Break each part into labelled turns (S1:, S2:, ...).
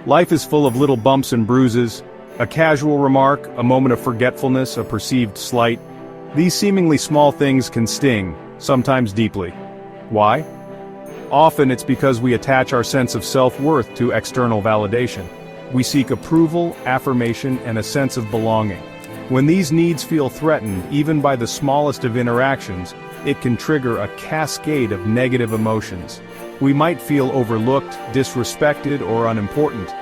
S1: Life is full of little bumps and bruises, a casual remark, a moment of forgetfulness, a perceived slight. These seemingly small things can sting, sometimes deeply. Why? Often it's because we attach our sense of self-worth to external validation. We seek approval, affirmation, and a sense of belonging. When these needs feel threatened, even by the smallest of interactions, it can trigger a cascade of negative emotions. We might feel overlooked, disrespected, or unimportant.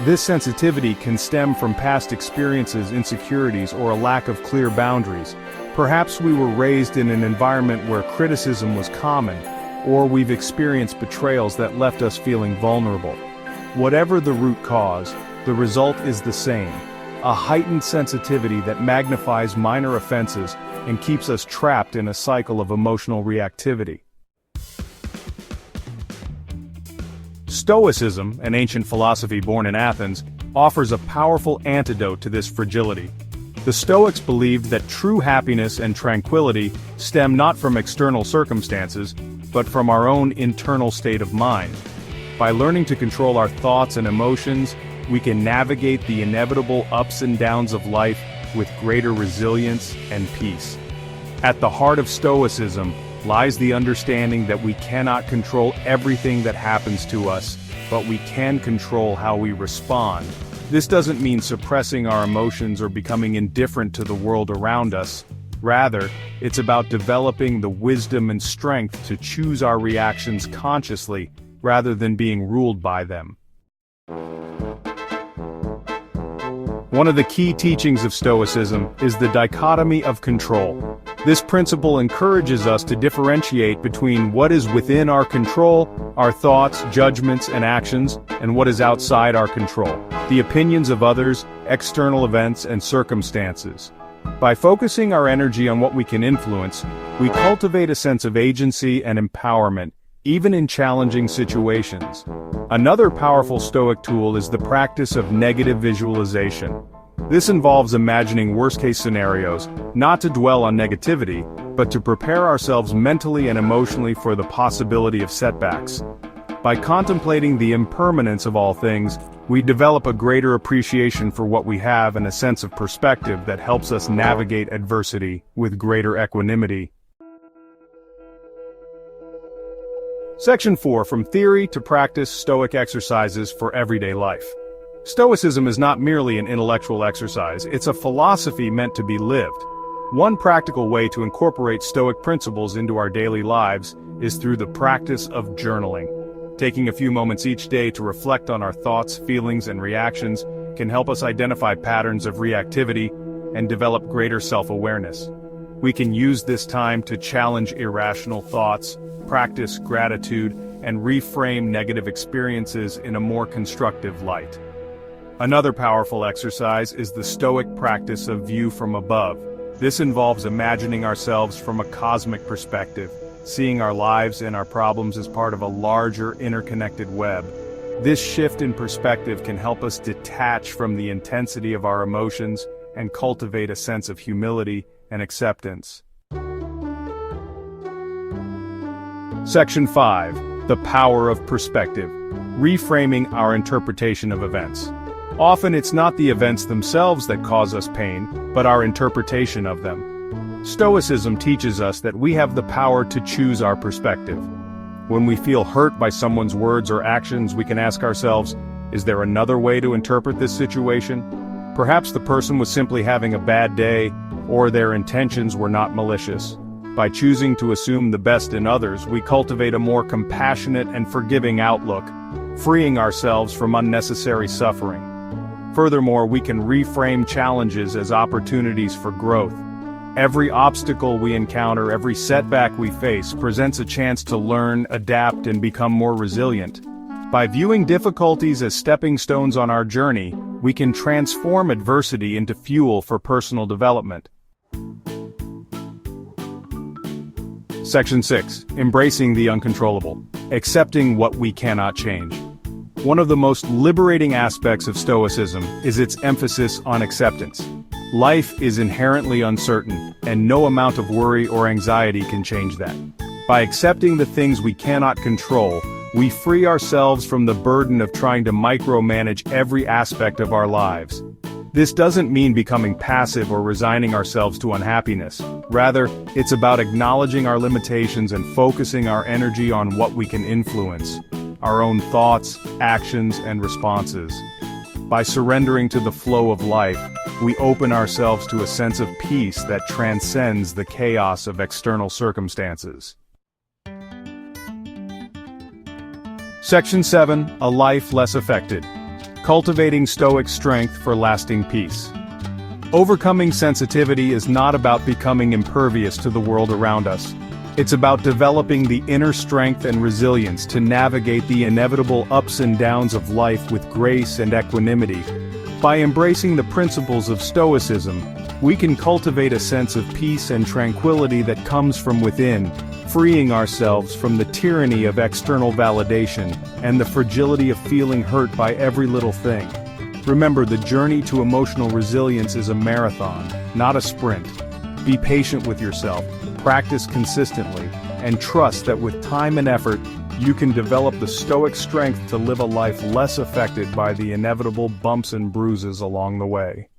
S1: This sensitivity can stem from past experiences, insecurities, or a lack of clear boundaries. Perhaps we were raised in an environment where criticism was common, or we've experienced betrayals that left us feeling vulnerable. Whatever the root cause, the result is the same: a heightened sensitivity that magnifies minor offenses and keeps us trapped in a cycle of emotional reactivity. Stoicism, an ancient philosophy born in Athens, offers a powerful antidote to this fragility. The Stoics believed that true happiness and tranquility stem not from external circumstances, but from our own internal state of mind. By learning to control our thoughts and emotions, we can navigate the inevitable ups and downs of life with greater resilience and peace. At the heart of Stoicism lies the understanding that we cannot control everything that happens to us, but we can control how we respond. This doesn't mean suppressing our emotions or becoming indifferent to the world around us. Rather, it's about developing the wisdom and strength to choose our reactions consciously, rather than being ruled by them. One of the key teachings of Stoicism is the dichotomy of control. This principle encourages us to differentiate between what is within our control, our thoughts, judgments, and actions, and what is outside our control, the opinions of others, external events, and circumstances. By focusing our energy on what we can influence, we cultivate a sense of agency and empowerment, even in challenging situations. Another powerful Stoic tool is the practice of negative visualization. This involves imagining worst-case scenarios, not to dwell on negativity, but to prepare ourselves mentally and emotionally for the possibility of setbacks. By contemplating the impermanence of all things, we develop a greater appreciation for what we have and a sense of perspective that helps us navigate adversity with greater equanimity. Section 4: From Theory to Practice, Stoic Exercises for Everyday Life. Stoicism is not merely an intellectual exercise, it's a philosophy meant to be lived. One practical way to incorporate Stoic principles into our daily lives is through the practice of journaling. Taking a few moments each day to reflect on our thoughts, feelings, and reactions can help us identify patterns of reactivity and develop greater self-awareness. We can use this time to challenge irrational thoughts, practice gratitude, and reframe negative experiences in a more constructive light. Another powerful exercise is the Stoic practice of view from above. This involves imagining ourselves from a cosmic perspective, seeing our lives and our problems as part of a larger, interconnected web. This shift in perspective can help us detach from the intensity of our emotions and cultivate a sense of humility and acceptance. Section 5: The Power of Perspective. Reframing our interpretation of events. Often it's not the events themselves that cause us pain, but our interpretation of them. Stoicism teaches us that we have the power to choose our perspective. When we feel hurt by someone's words or actions, we can ask ourselves, is there another way to interpret this situation? Perhaps the person was simply having a bad day, or their intentions were not malicious. By choosing to assume the best in others, we cultivate a more compassionate and forgiving outlook, freeing ourselves from unnecessary suffering. Furthermore, we can reframe challenges as opportunities for growth. Every obstacle we encounter, every setback we face, presents a chance to learn, adapt, and become more resilient. By viewing difficulties as stepping stones on our journey, we can transform adversity into fuel for personal development. Section 6: Embracing the Uncontrollable. Accepting what we cannot change. One of the most liberating aspects of Stoicism is its emphasis on acceptance. Life is inherently uncertain, and no amount of worry or anxiety can change that. By accepting the things we cannot control, We free ourselves from the burden of trying to micromanage every aspect of our lives. This doesn't mean becoming passive or resigning ourselves to unhappiness. Rather, it's about acknowledging our limitations and focusing our energy on what we can influence: our own thoughts, actions, and responses. By surrendering to the flow of life, we open ourselves to a sense of peace that transcends the chaos of external circumstances. Section 7. A life less affected. Cultivating Stoic strength for lasting peace. Overcoming sensitivity is not about becoming impervious to the world around us. It's about developing the inner strength and resilience to navigate the inevitable ups and downs of life with grace and equanimity. By embracing the principles of Stoicism, we can cultivate a sense of peace and tranquility that comes from within, freeing ourselves from the tyranny of external validation and the fragility of feeling hurt by every little thing. Remember, the journey to emotional resilience is a marathon, not a sprint. Be patient with yourself, practice consistently, and trust that with time and effort, you can develop the Stoic strength to live a life less affected by the inevitable bumps and bruises along the way.